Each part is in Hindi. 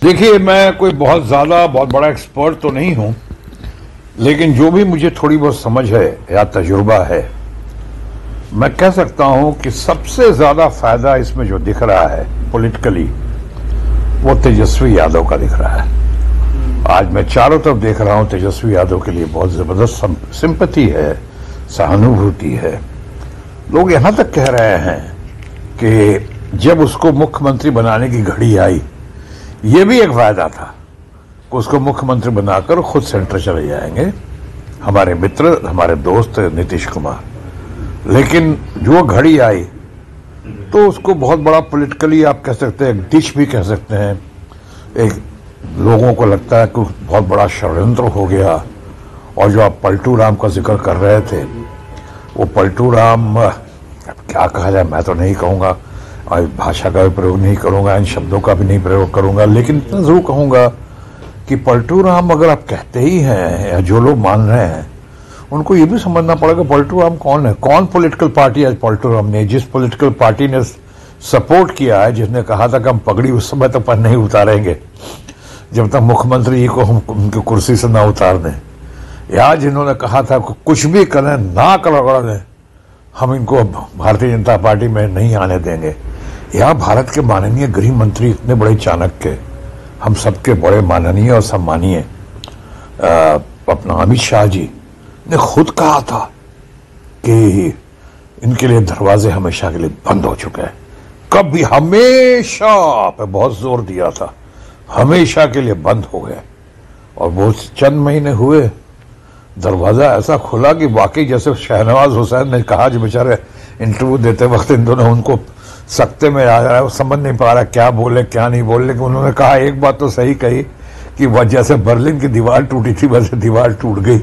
देखिए, मैं कोई बहुत बड़ा एक्सपर्ट तो नहीं हूं, लेकिन जो भी मुझे थोड़ी बहुत समझ है या तजुर्बा है, मैं कह सकता हूं कि सबसे ज्यादा फायदा इसमें जो दिख रहा है पॉलिटिकली, वो तेजस्वी यादव का दिख रहा है। आज मैं चारों तरफ देख रहा हूं, तेजस्वी यादव के लिए बहुत जबरदस्त सिंपैथी है, सहानुभूति है। लोग यहां तक कह रहे हैं कि जब उसको मुख्यमंत्री बनाने की घड़ी आई, ये भी एक वायदा था कि उसको मुख्यमंत्री बनाकर खुद सेंटर चले जाएंगे, हमारे मित्र, हमारे दोस्त नीतीश कुमार। लेकिन जो घड़ी आई तो उसको बहुत बड़ा पॉलिटिकली आप कह सकते हैं, एक डिश भी कह सकते हैं। एक लोगों को लगता है कि बहुत बड़ा षड्यंत्र हो गया। और जो आप पलटू राम का जिक्र कर रहे थे, वो पलटू राम क्या कहा जाए, मैं तो नहीं कहूंगा, भाषा का भी प्रयोग नहीं करूंगा, इन शब्दों का भी नहीं प्रयोग करूंगा, लेकिन इतना जरूर कहूंगा कि पलटू राम अगर आप कहते ही हैं, या जो लोग मान रहे हैं, उनको ये भी समझना पड़ेगा पलटू राम कौन है। कौन पॉलिटिकल पार्टी आज पलटू राम ने, जिस पॉलिटिकल पार्टी ने सपोर्ट किया है, जिसने कहा था कि हम पगड़ी उस समय तक पर नहीं उतारेंगे जब तक मुख्यमंत्री जी को हम उनकी कुर्सी से ना उतार दें, या जिन्होंने कहा था कुछ भी करें, ना कर दें, हम इनको भारतीय जनता पार्टी में नहीं आने देंगे, या भारत के माननीय गृह मंत्री इतने बड़े चाणक्य, हम सबके बड़े माननीय और सम्मानीय अपना अमित शाह जी ने खुद कहा था कि इनके लिए दरवाजे हमेशा के लिए बंद हो चुके हैं। कभी हमेशा पे बहुत जोर दिया था, हमेशा के लिए बंद हो गए। और वो चंद महीने हुए, दरवाजा ऐसा खुला कि वाकई जैसे शहनवाज हुसैन ने कहा, जो बेचारे इंटरव्यू देते वक्त इन दोनों उनको सकते में आ रहा है, समझ नहीं पा रहा क्या बोले क्या नहीं बोले, लेकिन उन्होंने कहा एक बात तो सही कही कि वह जैसे बर्लिन की दीवार टूटी थी वैसे दीवार टूट गई,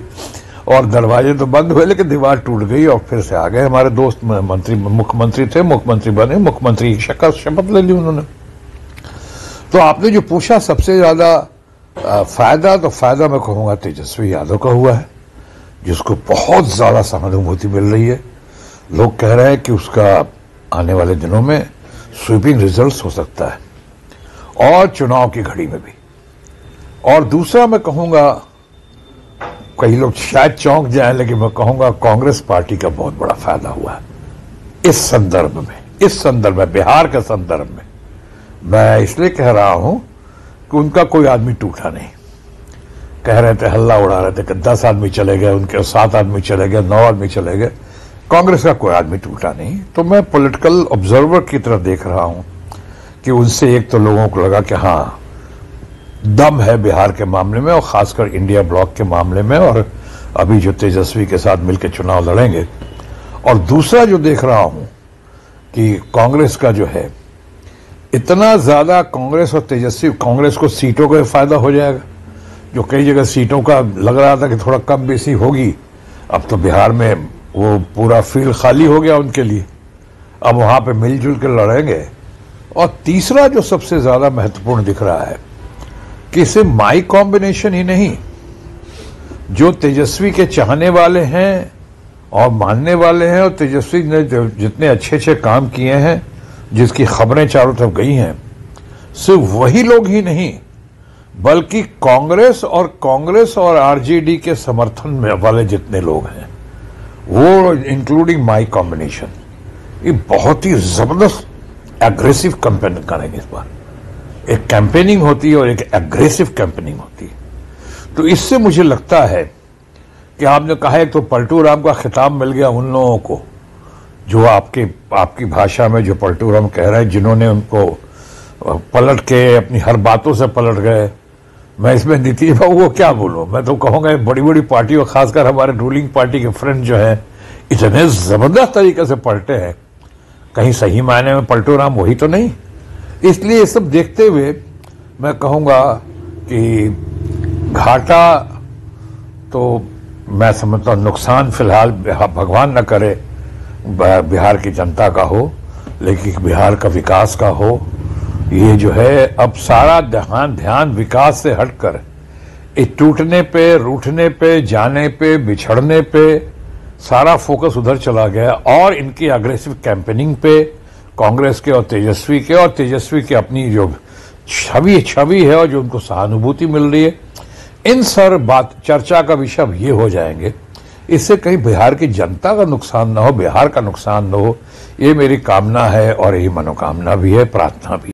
और दरवाजे तो बंद हुए लेकिन दीवार टूट गई, और फिर से आ गए हमारे दोस्त मंत्री, मुख्यमंत्री थे, मुख्यमंत्री बने, मुख्यमंत्री की शपथ ले ली उन्होंने। तो आपने जो पूछा सबसे ज्यादा फायदा, तो फायदा मैं कहूंगा तेजस्वी यादव का हुआ है, जिसको बहुत ज्यादा सहानुभूति मिल रही है। लोग कह रहे हैं कि उसका आने वाले दिनों में स्वीपिंग रिजल्ट्स हो सकता है, और चुनाव की घड़ी में भी। और दूसरा मैं कहूंगा, कई लोग शायद चौंक जाएं, लेकिन मैं कहूंगा कांग्रेस पार्टी का बहुत बड़ा फायदा हुआ है इस संदर्भ में, बिहार के संदर्भ में। मैं इसलिए कह रहा हूं कि उनका कोई आदमी टूटा नहीं। कह रहे थे, हल्ला उड़ा रहे थे कि 10 आदमी चले गए उनके, 7 आदमी चले गए, 9 आदमी चले गए, कांग्रेस का कोई आदमी टूटा नहीं। तो मैं पॉलिटिकल ऑब्जर्वर की तरफ देख रहा हूं कि उनसे एक तो लोगों को लगा कि हां, दम है बिहार के मामले में, और खासकर इंडिया ब्लॉक के मामले में, और अभी जो तेजस्वी के साथ मिलकर चुनाव लड़ेंगे। और दूसरा जो देख रहा हूं कि कांग्रेस का जो है, इतना ज्यादा कांग्रेस और तेजस्वी, कांग्रेस को सीटों का फायदा हो जाएगा, जो कई जगह सीटों का लग रहा था कि थोड़ा कम बेसी होगी, अब तो बिहार में वो पूरा फील्ड खाली हो गया उनके लिए, अब वहां पे मिलजुल कर लड़ेंगे। और तीसरा जो सबसे ज्यादा महत्वपूर्ण दिख रहा है कि सिर्फ माई कॉम्बिनेशन ही नहीं, जो तेजस्वी के चाहने वाले हैं और मानने वाले हैं, और तेजस्वी ने जितने अच्छे अच्छे काम किए हैं, जिसकी खबरें चारों तरफ गई हैं, सिर्फ वही लोग ही नहीं, बल्कि कांग्रेस और आरजेडी के समर्थन में वाले जितने लोग हैं, वो इंक्लूडिंग माई कॉम्बिनेशन, ये बहुत ही जबरदस्त एग्रेसिव कैंपेनिंग करेंगे इस बार। एक कैंपेनिंग होती है और एक एग्रेसिव कैंपेनिंग होती है। तो इससे मुझे लगता है कि आपने कहा, एक तो पलटू राम का खिताब मिल गया उन लोगों को, जो आपकी भाषा में जो पलटू राम कह रहे हैं, जिन्होंने उनको पलट के अपनी हर बातों से पलट गए। मैं इसमें नीतीश बाबू को क्या बोलूं, मैं तो कहूंगा बड़ी बड़ी पार्टी और खासकर हमारे रूलिंग पार्टी के फ्रेंड जो है, इतने जबरदस्त तरीके से पलटे हैं, कहीं सही मायने में पलटू राम वही तो नहीं। इसलिए ये सब देखते हुए मैं कहूंगा कि घाटा तो मैं समझता हूं, नुकसान फिलहाल भगवान न करे बिहार की जनता का हो, लेकिन बिहार का विकास का हो। ये जो है, अब सारा ध्यान विकास से हटकर टूटने पे, रूठने पे, जाने पे, बिछड़ने पे सारा फोकस उधर चला गया, और इनकी अग्रेसिव कैंपेनिंग पे, कांग्रेस के और तेजस्वी के अपनी जो छवि छवि है और जो उनको सहानुभूति मिल रही है, इन सर बात चर्चा का विषय अब ये हो जाएंगे। इससे कहीं बिहार की जनता का नुकसान ना हो, बिहार का नुकसान ना हो, ये मेरी कामना है और यही मनोकामना भी है, प्रार्थना भी।